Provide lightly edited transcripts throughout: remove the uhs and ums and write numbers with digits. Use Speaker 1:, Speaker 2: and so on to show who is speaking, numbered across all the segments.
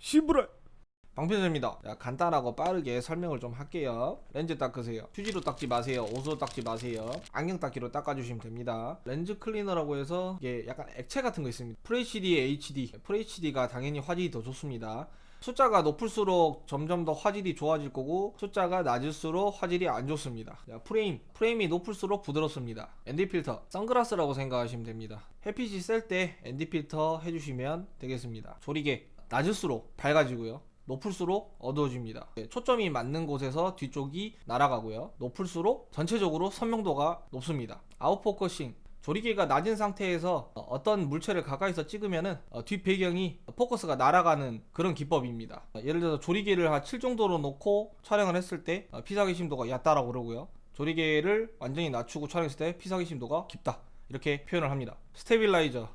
Speaker 1: 시부라. 방편입니다. 간단하고 빠르게 설명을 좀 할게요. 렌즈 닦으세요. 휴지로 닦지 마세요. 옷으로 닦지 마세요. 안경 닦기로 닦아주시면 됩니다. 렌즈 클리너라고 해서 이게 약간 액체 같은 거 있습니다. FHD, HD. FHD가 당연히 화질이 더 좋습니다. 숫자가 높을수록 점점 더 화질이 좋아질 거고, 숫자가 낮을수록 화질이 안 좋습니다. 프레임이 높을수록 부드럽습니다. ND 필터, 선글라스라고 생각하시면 됩니다. 햇빛이 셀 때 ND 필터 해주시면 되겠습니다. 조리개, 낮을수록 밝아지고요, 높을수록 어두워집니다. 초점이 맞는 곳에서 뒤쪽이 날아가고요, 높을수록 전체적으로 선명도가 높습니다. 아웃포커싱, 조리개가 낮은 상태에서 어떤 물체를 가까이서 찍으면은 뒷배경이 포커스가 날아가는 그런 기법입니다. 예를 들어서 조리개를 한 7 정도로 놓고 촬영을 했을 때 피사기 심도가 얕다라고 그러고요, 조리개를 완전히 낮추고 촬영했을 때 피사기 심도가 깊다, 이렇게 표현을 합니다. 스테빌라이저,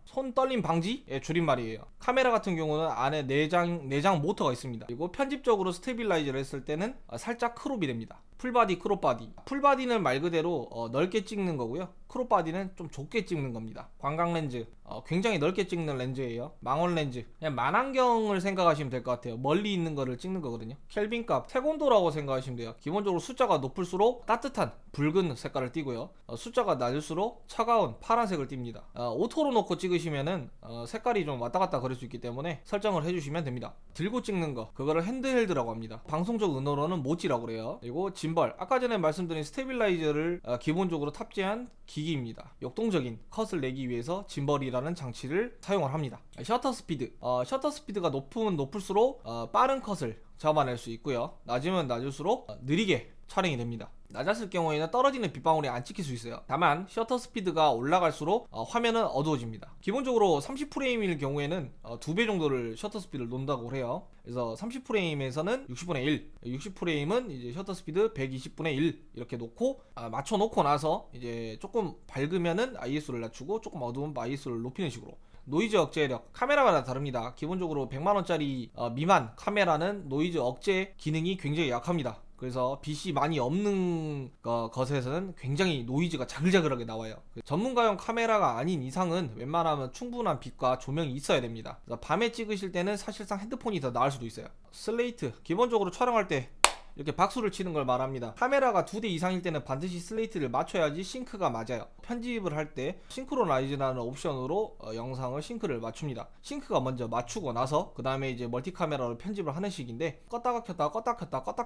Speaker 1: 손 떨림 방지의 줄임말이에요. 카메라 같은 경우는 안에 내장 모터가 있습니다. 그리고 편집적으로 스테빌라이저를 했을 때는 살짝 크롭이 됩니다. 풀바디, 크롭바디. 풀바디는 말 그대로 넓게 찍는 거고요, 크롭바디는 좀 좁게 찍는 겁니다. 광각 렌즈, 굉장히 넓게 찍는 렌즈예요. 망원 렌즈, 그냥 만안경을 생각하시면 될 것 같아요. 멀리 있는 거를 찍는 거거든요. 켈빈 값, 태곤도라고 생각하시면 돼요. 기본적으로 숫자가 높을수록 따뜻한 붉은 색깔을 띠고요, 숫자가 낮을수록 차가운 파란색을 띱니다. 오토로 놓고 찍으시면은 색깔이 좀 왔다 갔다 그럴 수 있기 때문에 설정을 해주시면 됩니다. 들고 찍는 거, 그거를 핸드헬드라고 합니다. 방송적 은어로는 모찌라고 그래요. 그리고 짐벌, 아까 전에 말씀드린 스테빌라이저를 기본적으로 탑재한 기기입니다. 역동적인 컷을 내기 위해서 짐벌이라는 장치를 사용을 합니다. 셔터 스피드가 높으면 높을수록 빠른 컷을 잡아낼 수 있고요, 낮으면 낮을수록 느리게 촬영이 됩니다. 낮았을 경우에는 떨어지는 빗방울이 안 찍힐 수 있어요. 다만 셔터 스피드가 올라갈수록 화면은 어두워집니다. 기본적으로 30프레임일 경우에는 2배 정도를 셔터 스피드를 놓는다고 해요. 그래서 30프레임에서는 60분의 1, 60프레임은 이제 셔터 스피드 120분의 1 이렇게 놓고 맞춰놓고 나서 이제 조금 밝으면은 ISO를 낮추고 조금 어두우면 ISO를 높이는 식으로. 노이즈 억제력, 카메라마다 다릅니다. 기본적으로 100만원짜리 미만 카메라는 노이즈 억제 기능이 굉장히 약합니다. 그래서 빛이 많이 없는 것에서는 굉장히 노이즈가 자글자글하게 나와요. 전문가용 카메라가 아닌 이상은 웬만하면 충분한 빛과 조명이 있어야 됩니다. 밤에 찍으실 때는 사실상 핸드폰이 더 나을 수도 있어요. 슬레이트, 기본적으로 촬영할 때 이렇게 박수를 치는 걸 말합니다. 카메라가 2대 이상일 때는 반드시 슬레이트를 맞춰야지 싱크가 맞아요. 편집을 할 때 싱크로나이즈라는 옵션으로 영상을 싱크를 맞춥니다. 싱크가 먼저 맞추고 나서 그 다음에 이제 멀티 카메라로 편집을 하는 식인데, 껐다가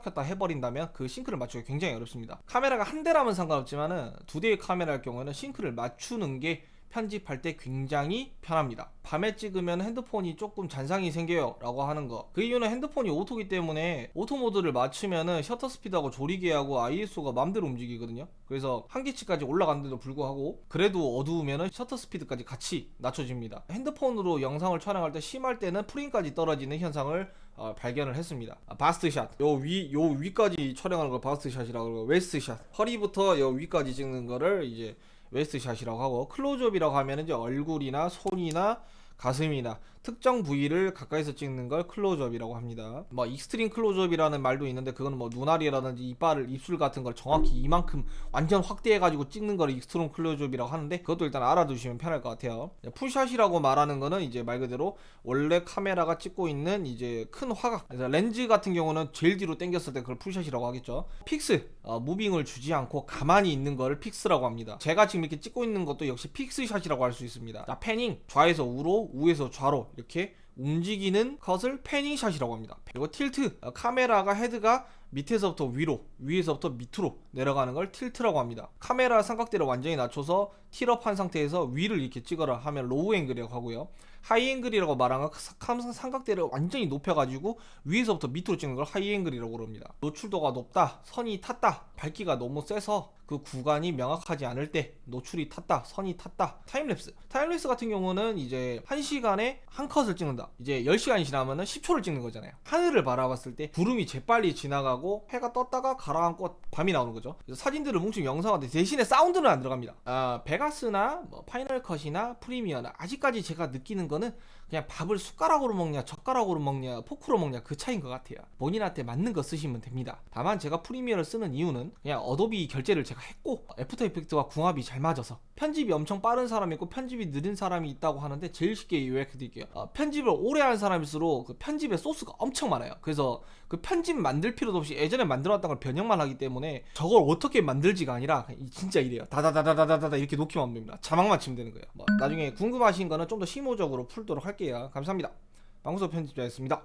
Speaker 1: 켰다 해버린다면 그 싱크를 맞추기 굉장히 어렵습니다. 카메라가 한 대라면 상관없지만은 2대의 카메라일 경우에는 싱크를 맞추는 게 편집할 때 굉장히 편합니다. 밤에 찍으면 핸드폰이 조금 잔상이 생겨요 라고 하는 거, 그 이유는 핸드폰이 오토기 때문에 오토 모드를 맞추면은 셔터 스피드하고 조리개하고 ISO가 맘대로 움직이거든요. 그래서 한계치까지 올라갔는데도 불구하고 그래도 어두우면은 셔터 스피드까지 같이 낮춰집니다. 핸드폰으로 영상을 촬영할 때 심할 때는 프레임까지 떨어지는 현상을 발견을 했습니다. 바스트샷, 요 위까지 촬영하는 걸 바스트샷이라고 그러고, 웨스트샷, 허리부터 요 위까지 찍는 거를 이제 웨스트샷이라고 하고, 클로즈업이라고 하면 이제 얼굴이나 손이나 가슴이나 특정 부위를 가까이서 찍는 걸 클로즈업이라고 합니다. 뭐 익스트림 클로즈업이라는 말도 있는데, 그거는 뭐 눈알이라든지 입술 같은 걸 정확히 이만큼 완전 확대해가지고 찍는 걸 익스트림 클로즈업이라고 하는데, 그것도 일단 알아두시면 편할 것 같아요. 풀샷이라고 말하는 거는 이제 말 그대로 원래 카메라가 찍고 있는 이제 큰 화각, 그래서 렌즈 같은 경우는 제일 뒤로 당겼을 때 그걸 풀샷이라고 하겠죠. 픽스, 무빙을 주지 않고 가만히 있는 거를 픽스라고 합니다. 제가 지금 이렇게 찍고 있는 것도 역시 픽스샷이라고 할 수 있습니다. 자, 패닝, 좌에서 우로, 우에서 좌로 이렇게 움직이는 컷을 패닝샷이라고 합니다. 그리고 틸트, 카메라가 헤드가 밑에서부터 위로, 위에서부터 밑으로 내려가는 걸 틸트라고 합니다. 카메라 삼각대를 완전히 낮춰서 틸업한 상태에서 위를 이렇게 찍어라 하면 로우 앵글이라고 하고요, 하이 앵글이라고 말하는 건 삼각대를 완전히 높여가지고 위에서부터 밑으로 찍는 걸 하이 앵글이라고 합니다. 노출도가 높다, 선이 탔다, 밝기가 너무 세서 그 구간이 명확하지 않을 때 노출이 탔다, 선이 탔다. 타임랩스 같은 경우는 이제 1시간에 한 컷을 찍는다. 이제 10시간이 지나면은 10초를 찍는 거잖아요. 하늘을 바라봤을 때 구름이 재빨리 지나가고 해가 떴다가 가라앉고 밤이 나오는 거죠. 그래서 사진들을 뭉치면 영상한테 대신에 사운드는 안 들어갑니다. 베가스나 뭐 파이널 컷이나 프리미어나 아직까지 제가 느끼는 거는 그냥 밥을 숟가락으로 먹냐 젓가락으로 먹냐 포크로 먹냐 그 차이인 것 같아요. 본인한테 맞는 거 쓰시면 됩니다. 다만 제가 프리미어를 쓰는 이유는 그냥 어도비 결제를 제가 했고 애프터 이펙트와 궁합이 잘 맞아서 편집이 엄청 빠른 사람이 있고 편집이 느린 사람이 있다고 하는데 제일 쉽게 요약해 드릴게요. 편집을 오래 한 사람일수록 그 편집의 소스가 엄청 많아요. 그래서 그 편집 만들 필요도 없이 예전에 만들어놨던 걸 변형만 하기 때문에 저걸 어떻게 만들지가 아니라 진짜 이래요. 다다다다다다다 이렇게 놓기만 됩니다. 자막만 치면 되는 거예요. 나중에 궁금하신 거는 좀 더 심오적으로 풀도록 할게요. 감사합니다. 방구석 편집자였습니다.